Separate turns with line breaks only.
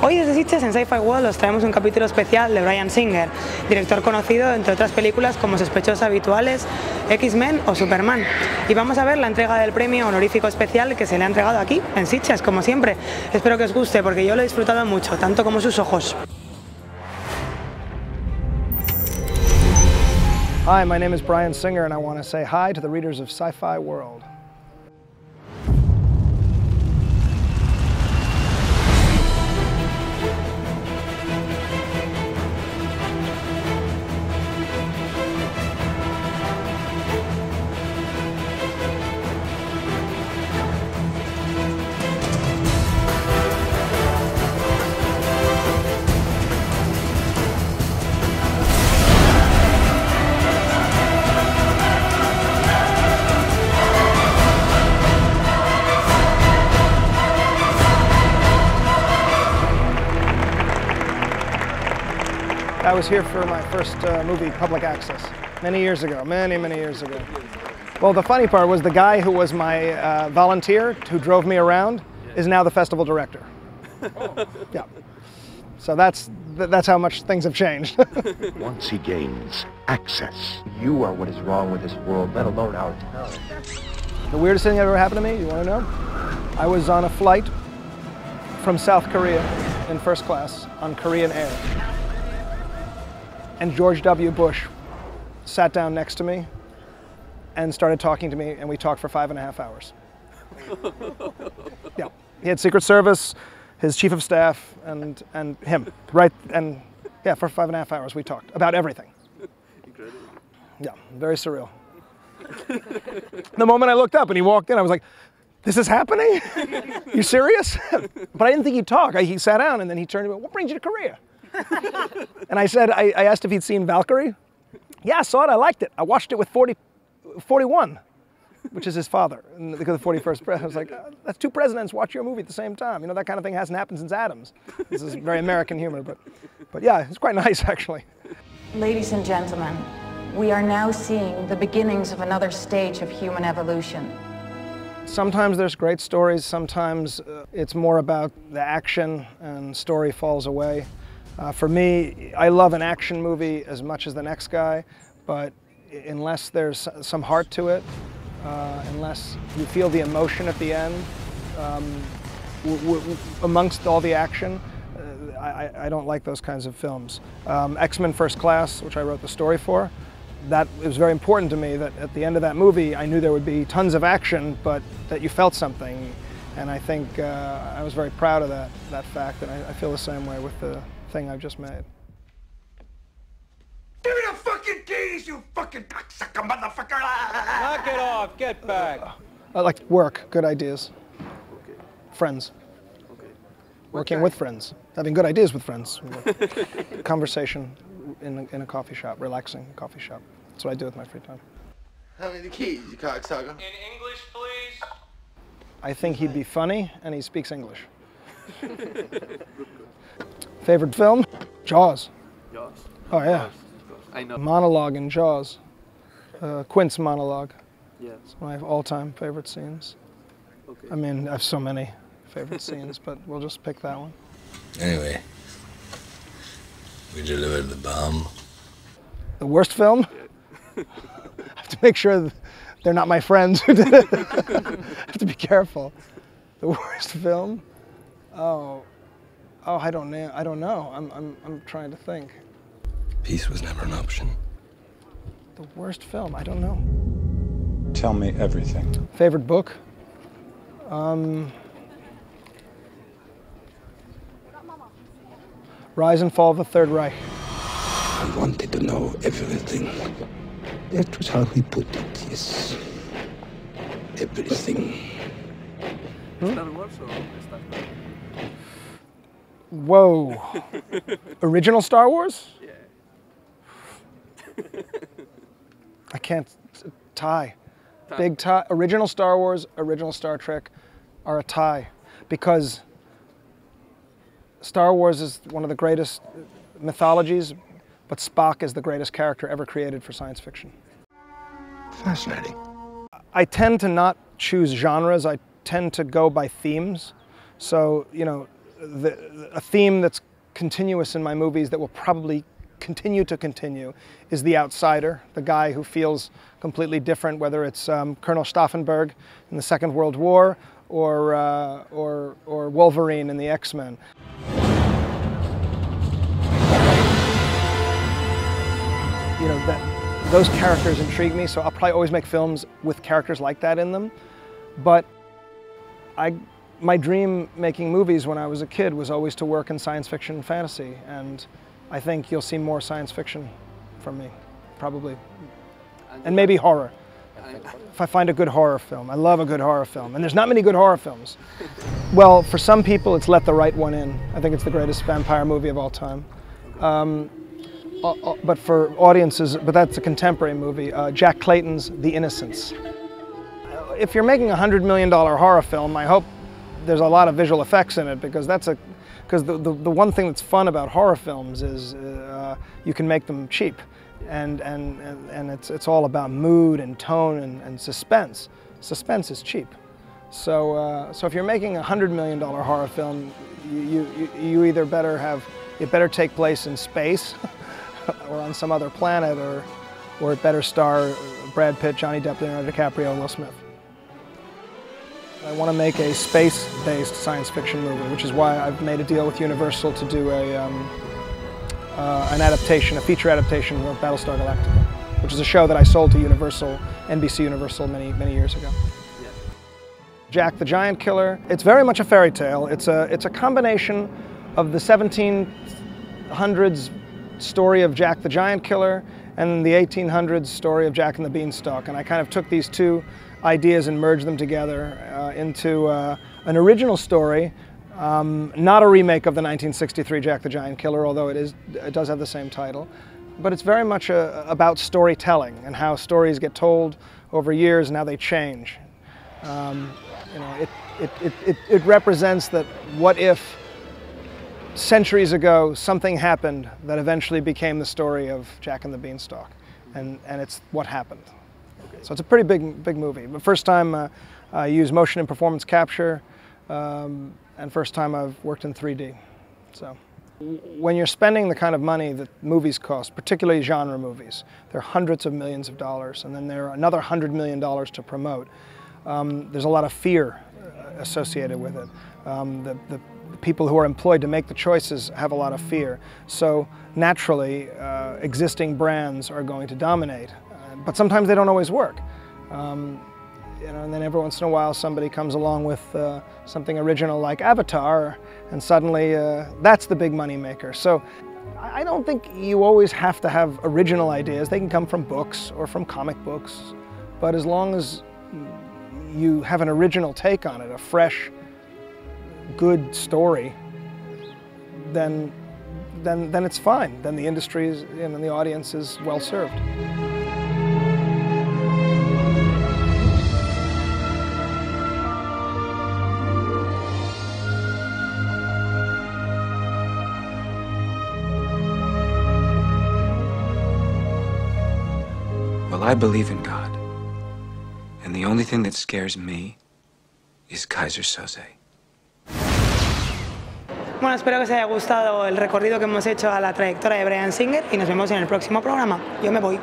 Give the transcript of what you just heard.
Hoy desde Sitges en Scifiworld os traemos un capítulo especial de Bryan Singer, director conocido entre otras películas como Sospechosos Habituales, X-Men o Superman. Y vamos a ver la entrega del premio honorífico especial que se le ha entregado aquí, en Sitges, como siempre. Espero que os guste porque yo lo he disfrutado mucho, tanto como sus ojos.
Hi, my name is Bryan Singer and I want to say hi to the readers of Scifiworld. I was here for my first movie, Public Access, many years ago, many years ago. Well, the funny part was the guy who was my volunteer, who drove me around, is now the festival director. Yeah. So that's how much things have changed.
Once he gains access, you are what is wrong with this world, let alone our town.
The weirdest thing that ever happened to me, you want to know? I was on a flight from South Korea in first class on Korean Air. And George W. Bush sat down next to me and started talking to me, and we talked for 5.5 hours. Yeah, he had Secret Service, his chief of staff, and him, right? And yeah, for 5.5 hours we talked about everything.
Incredible.
Yeah, very surreal. The moment I looked up and he walked in, I was like, this is happening? You serious? But I didn't think he'd talk. He sat down and then he turned to me, what brings you to Korea? And I said, I asked if he'd seen Valkyrie. Yeah, I saw it, I liked it. I watched it with 41, which is his father, because the 41st president. I was like, that's two presidents watch your movie at the same time. You know, that kind of thing hasn't happened since Adams. This is very American humor, but yeah, it's quite nice, actually.
Ladies and gentlemen, we are now seeing the beginnings of another stage of human evolution.
Sometimes there's great stories, sometimes it's more about the action and story falls away. For me, I love an action movie as much as the next guy, but unless there's some heart to it, unless you feel the emotion at the end, amongst all the action, I don't like those kinds of films. X-Men First Class, which I wrote the story for, it was very important to me that at the end of that movie, I knew there would be tons of action, but that you felt something. And I think I was very proud of that fact, and I feel the same way with the thing I've just made.
Give me the fucking keys, you fucking cocksucker motherfucker!
Knock it off, get back.
I like work, good ideas.
Okay.
Friends.
Okay.
Working with friends. Having good ideas with friends. Conversation in a coffee shop, relaxing coffee shop. That's what I do with my free time.
How many keys, you cocksucker?
In English, please.
I think he'd be funny, and he speaks English. Favorite film? Jaws.
Jaws.
Oh yeah.
I know.
Monologue in Jaws. Quint's monologue.
Yeah.
It's my all-time favorite scenes.
Okay.
I mean, I have so many favorite scenes, but we'll just pick that one.
Anyway, we delivered the bomb.
The worst film? I have to make sure that they're not my friends who did it. I have to be careful. The worst film? Oh, I don't know. I'm trying to think.
Peace was never an option.
The worst film? I don't know.
Tell me everything.
Favorite book? Rise and Fall of the Third Reich.
I wanted to know everything. That was how he put it, yes. Everything.
Star Wars or destacado?
Whoa. Original Star Wars?
Yeah.
I can't tie. Big tie. Original Star Wars, original Star Trek are a tie because Star Wars is one of the greatest mythologies, but Spock is the greatest character ever created for science fiction.
Fascinating.
I tend to not choose genres. I tend to go by themes. So, you know, a theme that's continuous in my movies that will probably continue is the outsider, the guy who feels completely different, whether it's Colonel Stauffenberg in the Second World War or Wolverine in the X-Men. You know, those characters intrigue me, so I'll probably always make films with characters like that in them. But my dream making movies when I was a kid was always to work in science fiction and fantasy, and I think you'll see more science fiction from me, probably. And maybe horror. If I find a good horror film. I love a good horror film, and there's not many good horror films. Well, for some people it's Let the Right One In. I think it's the greatest vampire movie of all time. But for audiences, but that's a contemporary movie, Jack Clayton's The Innocents. If you're making a $100 million horror film, I hope there's a lot of visual effects in it, because the one thing that's fun about horror films is you can make them cheap, and it's all about mood and tone and suspense. Suspense is cheap. So if you're making a $100 million horror film, you either it better take place in space or on some other planet, or it better star Brad Pitt, Johnny Depp, Leonardo DiCaprio, and Will Smith. I want to make a space-based science fiction movie, which is why I've made a deal with Universal to do an adaptation, a feature adaptation of Battlestar Galactica, which is a show that I sold to Universal, NBC Universal, many years ago. Yeah. Jack the Giant Killer. It's very much a fairy tale. It's a combination of the 1700s story of Jack the Giant Killer and the 1800s story of Jack and the Beanstalk, and I kind of took these two ideas and merged them together into an original story, not a remake of the 1963 Jack the Giant Killer, although it does have the same title, but it's very much about storytelling and how stories get told over years and how they change. You know, it represents that what if centuries ago something happened that eventually became the story of Jack and the Beanstalk, and it's what happened. So it's a pretty big movie. But first time I used motion and performance capture, and first time I've worked in 3D. So when you're spending the kind of money that movies cost, particularly genre movies, they're hundreds of millions of dollars, and then there are another $100 million to promote. There's a lot of fear associated with it. The people who are employed to make the choices have a lot of fear. So naturally, existing brands are going to dominate. But sometimes they don't always work. You know, and then every once in a while somebody comes along with something original like Avatar, and suddenly that's the big money maker. So I don't think you always have to have original ideas. They can come from books or from comic books, but as long as you have an original take on it, a fresh, good story, then it's fine. Then the industry is, and the audience is well served.
Well, I believe in God, and the only thing that scares me is Kaiser Soze.
Bueno, espero que os haya gustado el recorrido que hemos hecho a la trayectoria de Bryan Singer y nos vemos en el próximo programa. Yo me voy.